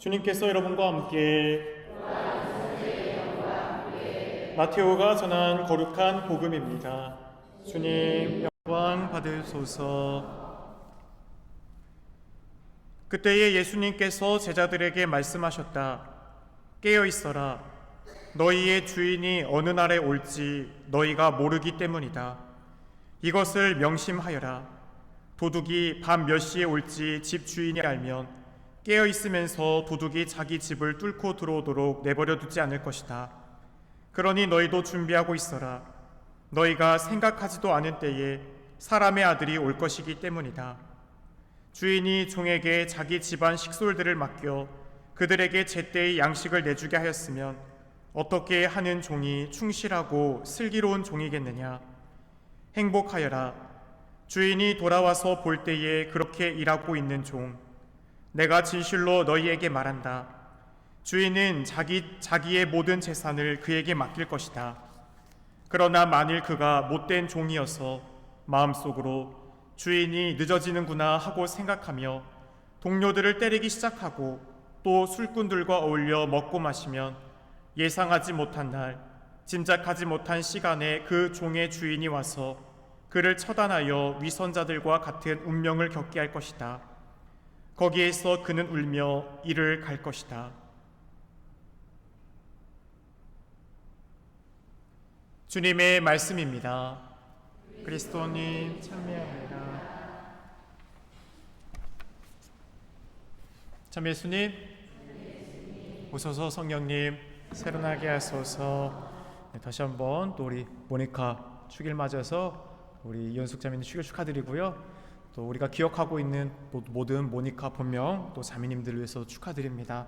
주님께서 여러분과 함께 마테오가 전한 거룩한 복음입니다. 주님 영광 받으소서. 그때에 예수님께서 제자들에게 말씀하셨다. 깨어 있어라. 너희의 주인이 어느 날에 올지 너희가 모르기 때문이다. 이것을 명심하여라. 도둑이 밤 몇 시에 올지 집 주인이 알면 깨어 있으면서 도둑이 자기 집을 뚫고 들어오도록 내버려 두지 않을 것이다. 그러니 너희도 준비하고 있어라. 너희가 생각하지도 않은 때에 사람의 아들이 올 것이기 때문이다. 주인이 종에게 자기 집안 식솔들을 맡겨 그들에게 제때의 양식을 내주게 하였으면 어떻게 하는 종이 충실하고 슬기로운 종이겠느냐. 행복하여라. 주인이 돌아와서 볼 때에 그렇게 일하고 있는 종. 내가 진실로 너희에게 말한다. 주인은 자기의 모든 재산을 그에게 맡길 것이다. 그러나 만일 그가 못된 종이어서 마음속으로 주인이 늦어지는구나 하고 생각하며 동료들을 때리기 시작하고 또 술꾼들과 어울려 먹고 마시면 예상하지 못한 날, 짐작하지 못한 시간에 그 종의 주인이 와서 그를 처단하여 위선자들과 같은 운명을 겪게 할 것이다. 거기에서 그는 울며 이를 갈 것이다. 주님의 말씀입니다. 그리스도님 참여합니다. 참 예수님, 오소서 성령님 새로나게 하소서. 다시 한번 또 우리 모니카 축일 맞아서 우리 이현숙 자매님 축일 축하드리고요. 또 우리가 기억하고 있는 모든 모니카 본명 또 자매님들을 위해서 축하드립니다.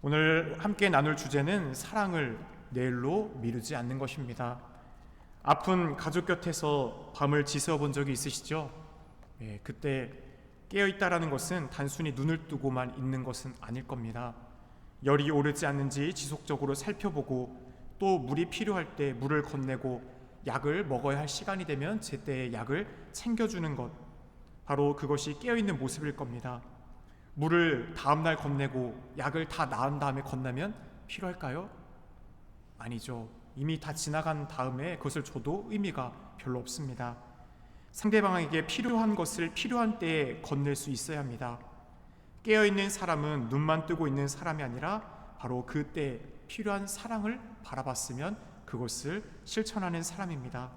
오늘 함께 나눌 주제는 사랑을 내일로 미루지 않는 것입니다. 아픈 가족 곁에서 밤을 지새워 본 적이 있으시죠? 그때 깨어있다라는 것은 단순히 눈을 뜨고만 있는 것은 아닐 겁니다. 열이 오르지 않는지 지속적으로 살펴보고 또 물이 필요할 때 물을 건네고 약을 먹어야 할 시간이 되면 제때에 약을 챙겨주는 것, 바로 그것이 깨어있는 모습일 겁니다. 물을 다음날 건네고 약을 다 나은 다음에 건네면 필요할까요? 아니죠. 이미 다 지나간 다음에 그것을 줘도 의미가 별로 없습니다. 상대방에게 필요한 것을 필요한 때에 건넬 수 있어야 합니다. 깨어있는 사람은 눈만 뜨고 있는 사람이 아니라 바로 그때 필요한 사랑을 바라봤으면 그것을 실천하는 사람입니다.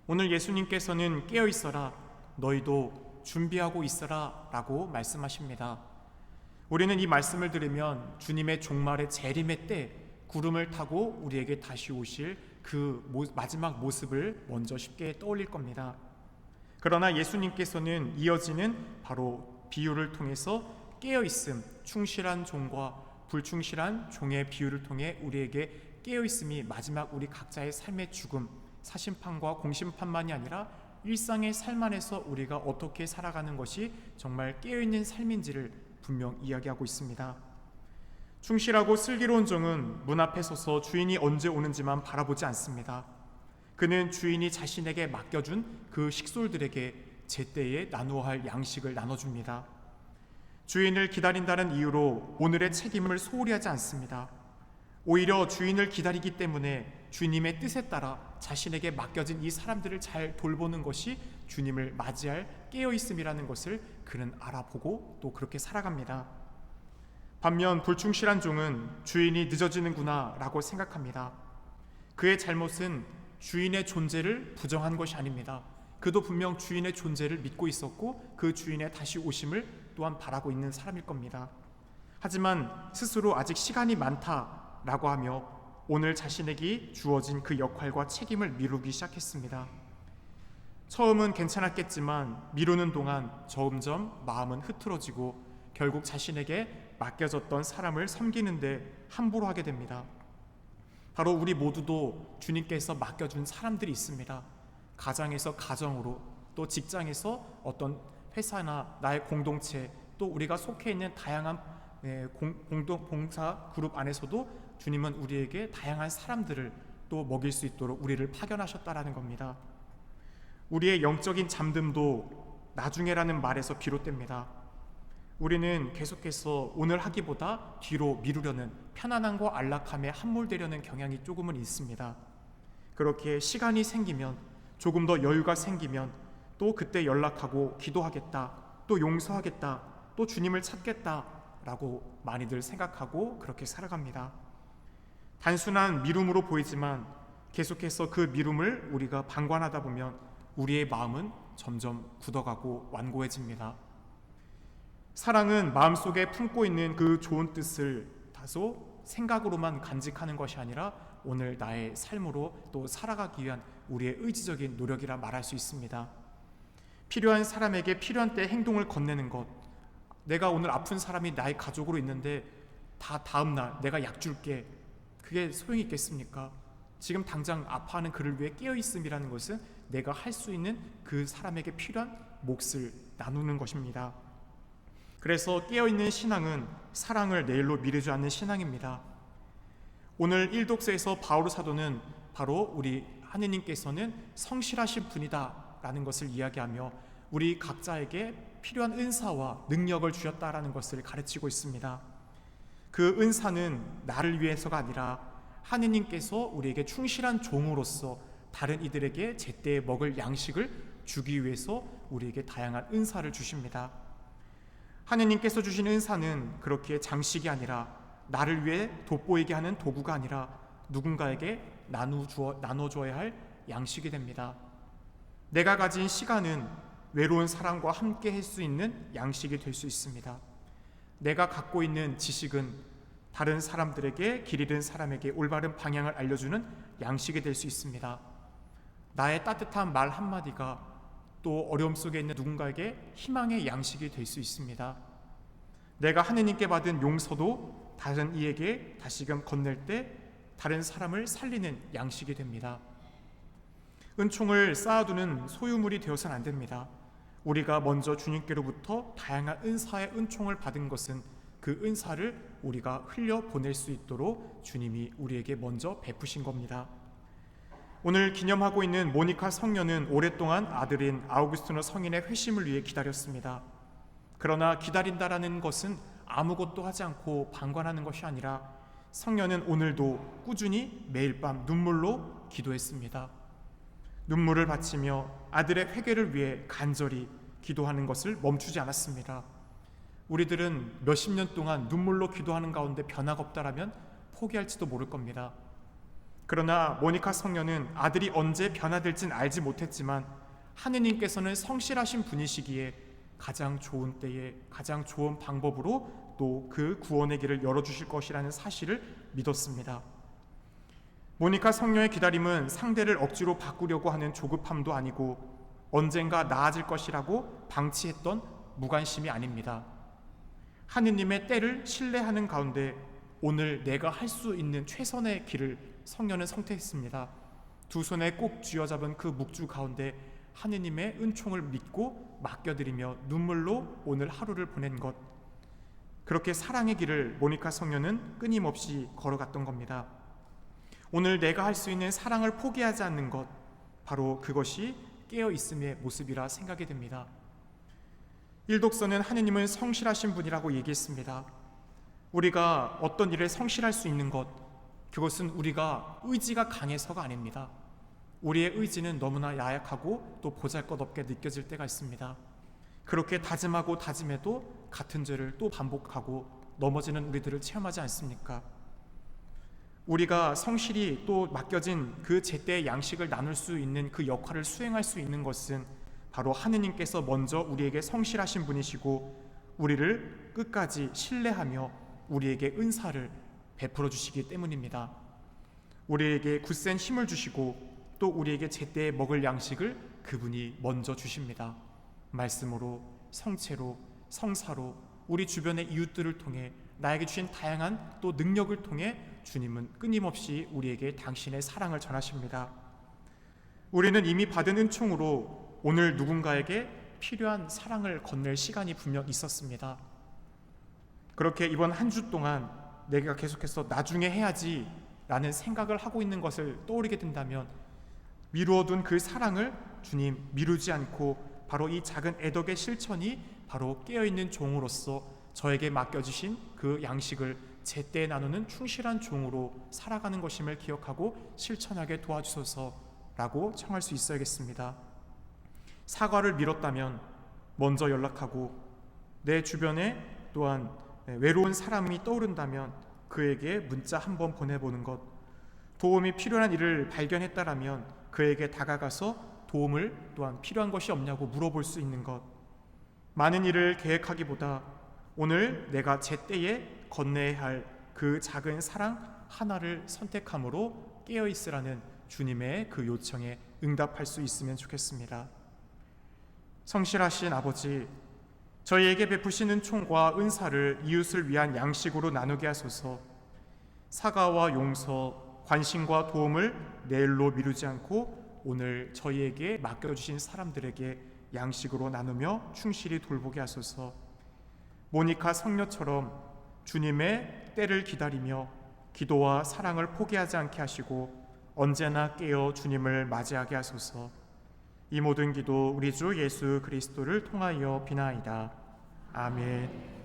오늘 예수님께서는 깨어있어라, 너희도 준비하고 있어라 라고 말씀하십니다. 우리는 이 말씀을 들으면 주님의 종말의 재림의 때 구름을 타고 우리에게 다시 오실 그 마지막 모습을 먼저 쉽게 떠올릴 겁니다. 그러나 예수님께서는 이어지는 바로 비유를 통해서 깨어있음, 충실한 종과 불충실한 종의 비유를 통해 우리에게 깨어있음이 마지막 우리 각자의 삶의 죽음, 사심판과 공심판만이 아니라 일상의 삶 안에서 우리가 어떻게 살아가는 것이 정말 깨어있는 삶인지를 분명 이야기하고 있습니다. 충실하고 슬기로운 종은 문 앞에 서서 주인이 언제 오는지만 바라보지 않습니다. 그는 주인이 자신에게 맡겨준 그 식솔들에게 제때에 나누어 할 양식을 나눠줍니다. 주인을 기다린다는 이유로 오늘의 책임을 소홀히 하지 않습니다. 오히려 주인을 기다리기 때문에 주님의 뜻에 따라 자신에게 맡겨진 이 사람들을 잘 돌보는 것이 주님을 맞이할 깨어있음이라는 것을 그는 알아보고 또 그렇게 살아갑니다. 반면 불충실한 종은 주인이 늦어지는구나 라고 생각합니다. 그의 잘못은 주인의 존재를 부정한 것이 아닙니다. 그도 분명 주인의 존재를 믿고 있었고 그 주인의 다시 오심을 또한 바라고 있는 사람일 겁니다. 하지만 스스로 아직 시간이 많다라고 하며 오늘 자신에게 주어진 그 역할과 책임을 미루기 시작했습니다. 처음은 괜찮았겠지만 미루는 동안 점점 마음은 흐트러지고 결국 자신에게 맡겨졌던 사람을 섬기는데 함부로 하게 됩니다. 바로 우리 모두도 주님께서 맡겨준 사람들이 있습니다. 가장에서 가정으로, 또 직장에서 어떤 회사나 나의 공동체, 또 우리가 속해 있는 다양한 공동 봉사 그룹 안에서도 주님은 우리에게 다양한 사람들을 또 먹일 수 있도록 우리를 파견하셨다라는 겁니다. 우리의 영적인 잠듦도 나중에라는 말에서 비롯됩니다. 우리는 계속해서 오늘 하기보다 뒤로 미루려는, 편안함과 안락함에 함몰되려는 경향이 조금은 있습니다. 그렇게 시간이 생기면, 조금 더 여유가 생기면 또 그때 연락하고 기도하겠다, 또 용서하겠다, 또 주님을 찾겠다 라고 많이들 생각하고 그렇게 살아갑니다. 단순한 미룸으로 보이지만 계속해서 그 미룸을 우리가 방관하다 보면 우리의 마음은 점점 굳어가고 완고해집니다. 사랑은 마음속에 품고 있는 그 좋은 뜻을 다소 생각으로만 간직하는 것이 아니라 오늘 나의 삶으로 또 살아가기 위한 우리의 의지적인 노력이라 말할 수 있습니다. 필요한 사람에게 필요한 때 행동을 건네는 것, 내가 오늘 아픈 사람이 나의 가족으로 있는데 다 다음날 내가 약 줄게, 그게 소용이 있겠습니까? 지금 당장 아파하는 그를 위해 깨어있음이라는 것은 내가 할 수 있는 그 사람에게 필요한 몫을 나누는 것입니다. 그래서 깨어있는 신앙은 사랑을 내일로 미루지 않는 신앙입니다. 오늘 1독서에서 바울 사도는 바로 우리 하느님께서는 성실하신 분이다 라는 것을 이야기하며 우리 각자에게 필요한 은사와 능력을 주셨다라는 것을 가르치고 있습니다. 그 은사는 나를 위해서가 아니라 하느님께서 우리에게 충실한 종으로서 다른 이들에게 제때에 먹을 양식을 주기 위해서 우리에게 다양한 은사를 주십니다. 하느님께서 주신 은사는 그렇게 장식이 아니라, 나를 위해 돋보이게 하는 도구가 아니라 누군가에게 나눠줘야 할 양식이 됩니다. 내가 가진 시간은 외로운 사람과 함께 할 수 있는 양식이 될 수 있습니다. 내가 갖고 있는 지식은 다른 사람들에게, 길 잃은 사람에게 올바른 방향을 알려주는 양식이 될 수 있습니다. 나의 따뜻한 말 한마디가 또 어려움 속에 있는 누군가에게 희망의 양식이 될 수 있습니다. 내가 하느님께 받은 용서도 다른 이에게 다시금 건넬 때 다른 사람을 살리는 양식이 됩니다. 은총을 쌓아두는 소유물이 되어서는 안 됩니다. 우리가 먼저 주님께로부터 다양한 은사의 은총을 받은 것은 그 은사를 우리가 흘려보낼 수 있도록 주님이 우리에게 먼저 베푸신 겁니다. 오늘 기념하고 있는 모니카 성녀는 오랫동안 아들인 아우구스티노 성인의 회심을 위해 기다렸습니다. 그러나 기다린다라는 것은 아무것도 하지 않고 방관하는 것이 아니라 성녀는 오늘도 꾸준히 매일 밤 눈물로 기도했습니다. 눈물을 바치며 아들의 회개를 위해 간절히 기도하는 것을 멈추지 않았습니다. 우리들은 몇십 년 동안 눈물로 기도하는 가운데 변화가 없다라면 포기할지도 모를 겁니다. 그러나 모니카 성녀는 아들이 언제 변화될진 알지 못했지만 하느님께서는 성실하신 분이시기에 가장 좋은 때에 가장 좋은 방법으로 또 그 구원의 길을 열어주실 것이라는 사실을 믿었습니다. 모니카 성녀의 기다림은 상대를 억지로 바꾸려고 하는 조급함도 아니고 언젠가 나아질 것이라고 방치했던 무관심이 아닙니다. 하느님의 때를 신뢰하는 가운데 오늘 내가 할 수 있는 최선의 길을 성녀는 선택했습니다. 두 손에 꼭 쥐어잡은 그 묵주 가운데 하느님의 은총을 믿고 맡겨드리며 눈물로 오늘 하루를 보낸 것, 그렇게 사랑의 길을 모니카 성녀는 끊임없이 걸어갔던 겁니다. 오늘 내가 할 수 있는 사랑을 포기하지 않는 것, 바로 그것이 깨어있음의 모습이라 생각이 됩니다. 일독서는 하느님은 성실하신 분이라고 얘기했습니다. 우리가 어떤 일에 성실할 수 있는 것, 그것은 우리가 의지가 강해서가 아닙니다. 우리의 의지는 너무나 야약하고 또 보잘것없게 느껴질 때가 있습니다. 그렇게 다짐하고 다짐해도 같은 죄를 또 반복하고 넘어지는 우리들을 체험하지 않습니까? 우리가 성실히 또 맡겨진 그 제때의 양식을 나눌 수 있는 그 역할을 수행할 수 있는 것은 바로 하느님께서 먼저 우리에게 성실하신 분이시고 우리를 끝까지 신뢰하며 우리에게 은사를 베풀어 주시기 때문입니다. 우리에게 굳센 힘을 주시고 또 우리에게 제때에 먹을 양식을 그분이 먼저 주십니다. 말씀으로, 성체로, 성사로, 우리 주변의 이웃들을 통해 나에게 주신 다양한 또 능력을 통해 주님은 끊임없이 우리에게 당신의 사랑을 전하십니다. 우리는 이미 받은 은총으로 오늘 누군가에게 필요한 사랑을 건넬 시간이 분명 있었습니다. 그렇게 이번 한 주 동안 내가 계속해서 나중에 해야지 라는 생각을 하고 있는 것을 떠오르게 된다면 미루어둔 그 사랑을 주님 미루지 않고 바로 이 작은 애덕의 실천이 바로 깨어있는 종으로서 저에게 맡겨주신 그 양식을 제때 나누는 충실한 종으로 살아가는 것임을 기억하고 실천하게 도와주소서라고 청할 수 있어야겠습니다. 사과를 미뤘다면 먼저 연락하고, 내 주변에 또한 외로운 사람이 떠오른다면 그에게 문자 한번 보내보는 것, 도움이 필요한 일을 발견했다라면 그에게 다가가서 도움을 또한 필요한 것이 없냐고 물어볼 수 있는 것, 많은 일을 계획하기보다 오늘 내가 제때에 건네야 할 그 작은 사랑 하나를 선택함으로 깨어있으라는 주님의 그 요청에 응답할 수 있으면 좋겠습니다. 성실하신 아버지, 저희에게 베푸시는 총과 은사를 이웃을 위한 양식으로 나누게 하소서. 사과와 용서, 관심과 도움을 내일로 미루지 않고 오늘 저희에게 맡겨주신 사람들에게 양식으로 나누며 충실히 돌보게 하소서. 모니카 성녀처럼 주님의 때를 기다리며 기도와 사랑을 포기하지 않게 하시고 언제나 깨어 주님을 맞이하게 하소서. 이 모든 기도 우리 주 예수 그리스도를 통하여 비나이다. 아멘.